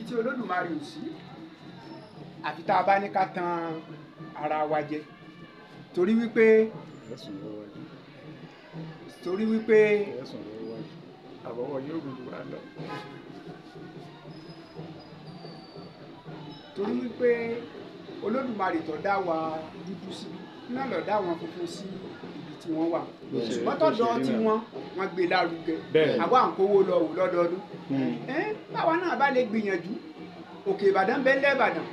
ibi tí Olódùmarè ò sí àfi tá a bá ní ká tan ara wa jẹ torí wípé àbọ̀wọ̀ yóò gbogbo wa lọ. torí wípé Olódùmarè tó dá wa dúdú síbi náà ló dá wọn funfun sí ibi tí wọ́n wà ṣùgbọ́n tọ́jọ́ tí wọ́n gbé lárugẹ àwa ń kówó lọ wò lọ́dọọdún báwa náà bá lè gbìyànjú Òkè Ìbàdàn bẹ́ẹ̀ lẹ́bàdàn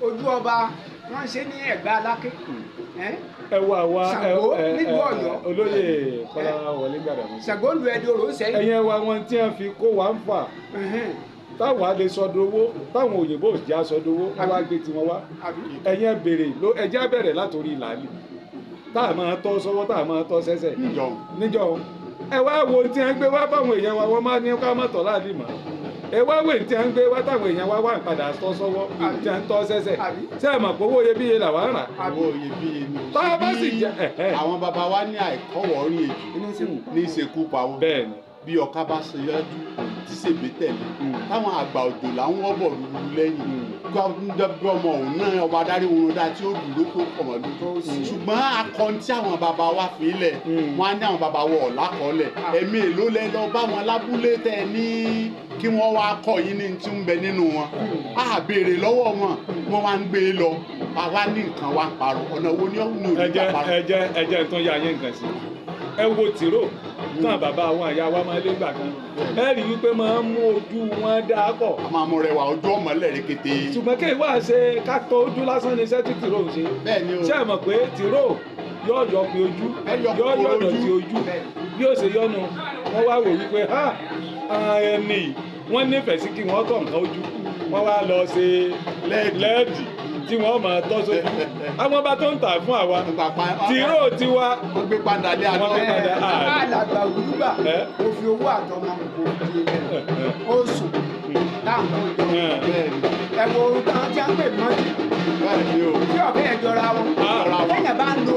ojú ọba wọ́n ṣe ní Ẹ̀gbá Aláké ẹwọ àwa nílùú Ọ̀yọ́ olóyè Kọ́lá Wọlé Gbàdàmú Ṣàngó lu Ẹdorò sẹ́yìn ẹ̀yẹn wa wọn tí wọ́n fi kó wa ń fà táwọn á lè sọdọ owó táwọn òyìnbó ò já sọdọ owó wọn wá gbé tiwọn wá ẹ̀yẹn béèrè ló ẹjẹ bẹ̀rẹ̀ látòrí ìlàlì tá a máa tọ́ sọ́wọ́ tá a máa tọ́ sẹ́sẹ̀ níjọ́ ẹ wá wo tí wọ́n gbé wá fáwọn èèyàn wa wọ́n máa ní ká má tọ́ láàlì mọ́ ẹ wá wè tí wọ́n gbé wá táwọn èèyàn wa wà padà tọ́ sọ́wọ́ tí wọ́n tọ́ sẹ́sẹ̀ tí ẹ mọ̀ pé owó iyebíye làwọn rà owó iyebíye ni tá a bá sì jẹ àwọn baba wa ní àìkọ́wọ̀ọ́rìn èjì ní ìṣekú pa wọn bẹ́ẹ̀ ni bí ọ̀ka bá ṣe yọjú tí ṣègbè tẹ̀lé táwọn àgbà òjò làwọn ọ̀bọ̀ lulu lẹ́yìn gbọ́dọ̀ ọmọ òun náà ọba adarí wọn dá tí ó dúró tó kọ̀mọ̀dún tó ṣùgbọ́n akọni tí àwọn baba wa fi lẹ̀ wọ́n á ní àwọn baba wọ̀ ọ̀làkọ́lẹ̀ ẹ̀mí èló lẹ lọ bá wọn lábúlé tẹ ní kí wọ́n wá kọ́ yín ní tí ń bẹ nínú wọn á béèrè lọ́wọ́ wọn wọ́n wá ń gbé e lọ àwa ní nǹkan wa parọ́ ọ̀nà wo ni ó ní òní parọ́. ẹjẹ tó yà yín nǹkan sí ẹ wo tìró tán bàbá àwọn àyà wa máa lé gbà kan ẹ rí wípé máa ń mú ojú wọn dáa pọ̀. a máa mú rẹwà ojú ọmọ lẹ́rìí kété. ṣùgbọ́n kí ìwà ṣe kákọ ojú lásán ni iṣẹ́ tí tìró ń ṣe. bẹ́ẹ̀ ni o. ṣé ẹ mọ̀ pé tìró yóò yọ pé ojú yóò yọ dọ̀tí ojú bí ó ṣe yọnu wọ́n wá wò wípé ẹni wọ́n nífẹ̀ẹ́ sí kí wọ́n tọ̀ nǹkan ojú wọ́n wá lọ ṣe lẹ́ẹ̀dì tí wọ́n máa tọ́ sójú àwọn bá tó ń tà fún àwa tìró tiwa wọ́n gbé padà lé àná alàgbà òwúgbà ó fi owó àtọmọ kò fi ó sùn táwọn ọjọ́ ẹ wo ohun kan tí a ń pè mọ́tì tí ọ̀bẹ yẹn jọra wọn lẹ́yìn bá ń lo